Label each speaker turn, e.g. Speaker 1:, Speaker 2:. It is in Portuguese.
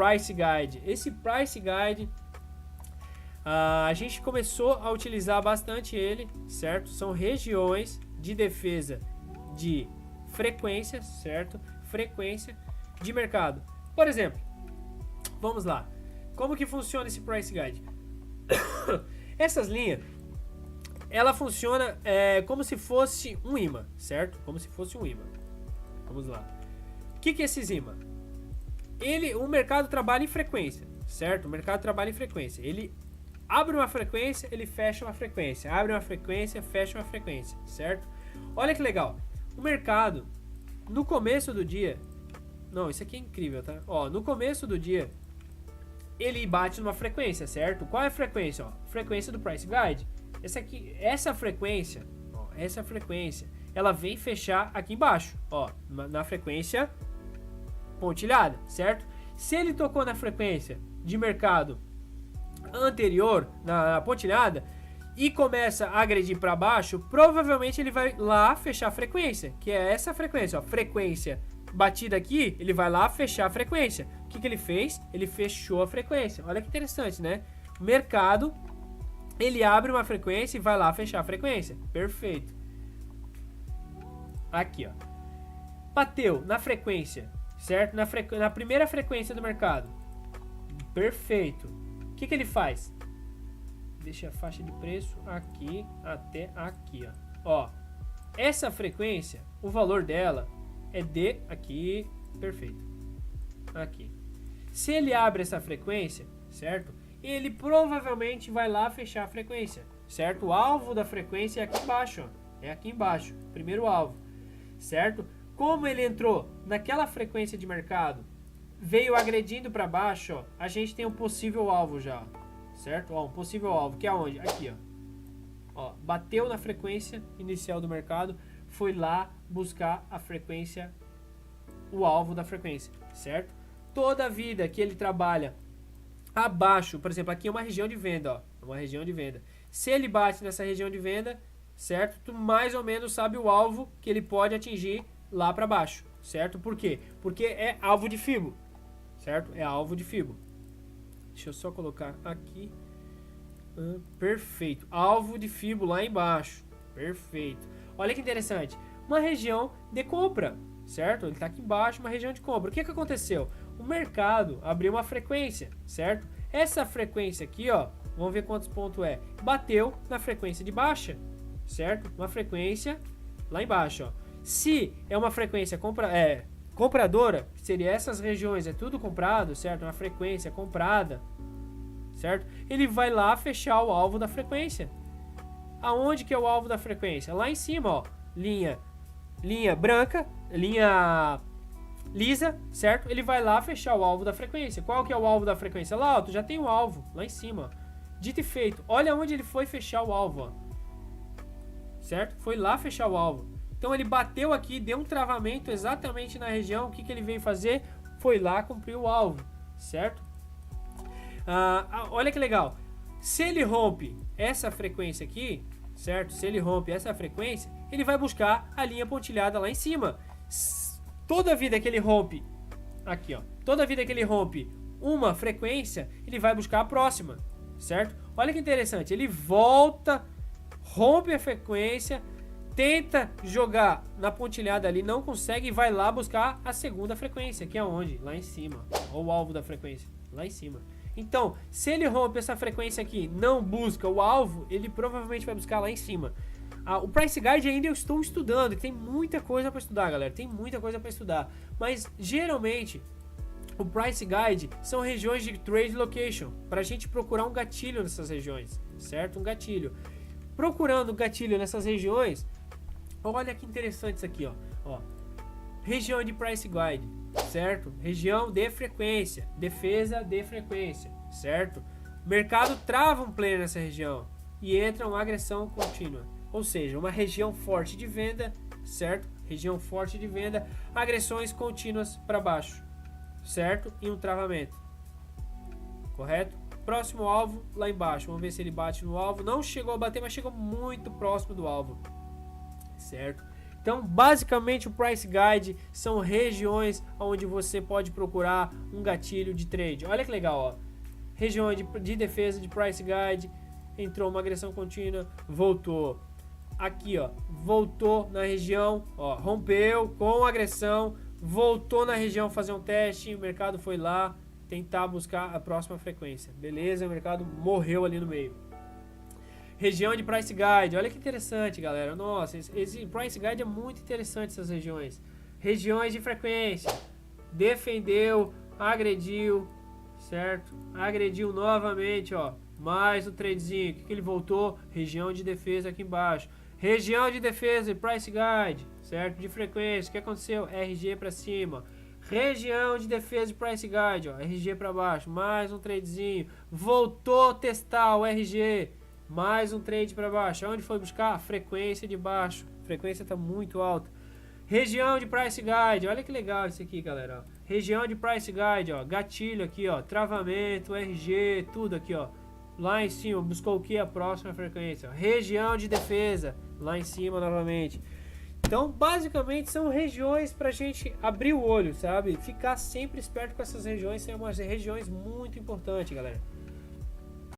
Speaker 1: Price Guide. Esse Price Guide, a gente começou a utilizar bastante ele, certo? São regiões de defesa de frequência, certo? Frequência de mercado. Por exemplo, vamos lá. Como que funciona esse Price Guide? Essas linhas, ela funciona como se fosse um imã, certo? Como se fosse um imã. Vamos lá. O que é esses imãs? O mercado trabalha em frequência, certo? O mercado trabalha em frequência. Ele abre uma frequência, ele fecha uma frequência. Abre uma frequência, fecha uma frequência, certo? Olha que legal. O mercado, no começo do dia... Não, isso aqui é incrível, tá? Ó, no começo do dia, ele bate numa frequência, certo? Qual é a frequência? Ó, frequência do Price Guide. Essa frequência, ó, ela vem fechar aqui embaixo, ó, na frequência pontilhada, certo? Se ele tocou na frequência de mercado anterior, na pontilhada, e começa a agredir para baixo, provavelmente ele vai lá fechar a frequência, que é essa frequência, ó, frequência batida aqui, ele vai lá fechar a frequência. O que ele fez? Ele fechou a frequência. Olha que interessante, né? O mercado, ele abre uma frequência e vai lá fechar a frequência. Perfeito. Aqui, ó. Bateu na frequência, certo? Na primeira frequência do mercado. Perfeito. O que ele faz? Deixa a faixa de preço aqui até aqui, ó. Ó, essa frequência, o valor dela é de aqui, perfeito. Aqui. Se ele abre essa frequência, certo? Ele provavelmente vai lá fechar a frequência, certo? O alvo da frequência é aqui embaixo, ó. É aqui embaixo, primeiro alvo, certo? Como ele entrou naquela frequência de mercado, veio agredindo para baixo, ó, a gente tem um possível alvo já, certo? Ó, um possível alvo, que é onde? Aqui, ó. Bateu na frequência inicial do mercado, foi lá buscar a frequência, o alvo da frequência, certo? Toda vida que ele trabalha abaixo, por exemplo, aqui é uma região de venda, ó, uma região de venda. Se ele bate nessa região de venda, certo? Tu mais ou menos sabe o alvo que ele pode atingir lá para baixo, certo? Por quê? Porque é alvo de Fibo, certo? É alvo de Fibo. Deixa eu só colocar aqui. Perfeito. Alvo de Fibo lá embaixo. Perfeito. Olha que interessante. Uma região de compra, certo? Ele está aqui embaixo, uma região de compra. O que aconteceu? O mercado abriu uma frequência, certo? Essa frequência aqui, ó, vamos ver quantos pontos é. Bateu na frequência de baixa, certo? Uma frequência lá embaixo, ó. Se é uma frequência compradora, seria essas regiões, é tudo comprado, certo? Uma frequência comprada, certo? Ele vai lá fechar o alvo da frequência. Aonde que é o alvo da frequência? Lá em cima, ó, linha branca, linha lisa, certo? Ele vai lá fechar o alvo da frequência. Qual que é o alvo da frequência? Lá, ó, tu já tem o alvo, lá em cima, ó. Dito e feito, olha onde ele foi fechar o alvo, ó. Certo? Foi lá fechar o alvo. Então ele bateu aqui, deu um travamento exatamente na região. O que ele veio fazer? Foi lá cumprir o alvo, certo? Olha que legal. Se ele rompe essa frequência aqui, certo? Se ele rompe essa frequência, ele vai buscar a linha pontilhada lá em cima. Toda vida que ele rompe, aqui, ó, toda vida que ele rompe uma frequência, ele vai buscar a próxima, certo? Olha que interessante, ele volta, rompe a frequência, tenta jogar na pontilhada ali, não consegue e vai lá buscar a segunda frequência, que é onde? Lá em cima, ou o alvo da frequência, lá em cima. Então, se ele rompe essa frequência aqui, não busca o alvo, ele provavelmente vai buscar lá em cima. O Price Guide ainda eu estou estudando, tem muita coisa para estudar, galera, tem muita coisa para estudar. Mas, geralmente, o Price Guide são regiões de Trade Location, para a gente procurar um gatilho nessas regiões, certo? Um gatilho. Procurando gatilho nessas regiões, olha que interessante isso aqui, ó. Região de Price Guide, certo? Região de frequência, defesa de frequência, certo? O mercado trava um player nessa região e entra uma agressão contínua, ou seja, uma região forte de venda, certo? Região forte de venda, agressões contínuas para baixo, certo? E um travamento, correto? Próximo alvo lá embaixo, vamos ver se ele bate no alvo. Não chegou a bater, mas chegou muito próximo do alvo, certo? Então, basicamente, o Price Guide são regiões onde você pode procurar um gatilho de trade. Olha que legal, ó. Região de defesa de Price Guide, entrou uma agressão contínua, voltou. Aqui, ó, voltou na região, ó, rompeu com agressão, voltou na região fazer um teste, o mercado foi lá tentar buscar a próxima frequência. Beleza, o mercado morreu ali no meio. Região de Price Guide, olha que interessante, galera. Nossa, esse Price Guide é muito interessante, essas regiões. Regiões de frequência. Defendeu, agrediu, certo? Agrediu novamente, ó. Mais um tradezinho. O que ele voltou? Região de defesa aqui embaixo. Região de defesa e Price Guide, certo? De frequência. O que aconteceu? RG para cima. Região de defesa e Price Guide, ó. RG para baixo. Mais um tradezinho. Voltou a testar o RG. Mais um trade para baixo. Onde foi buscar? Frequência de baixo. Frequência está muito alta. Região de Price Guide. Olha que legal isso aqui, galera. Região de Price Guide, ó. Gatilho aqui, ó. Travamento, RG, tudo aqui, ó. Lá em cima, buscou o que? A próxima frequência. Região de defesa. Lá em cima novamente. Então, basicamente, são regiões pra gente abrir o olho, sabe? Ficar sempre esperto com essas regiões. São umas regiões muito importantes, galera.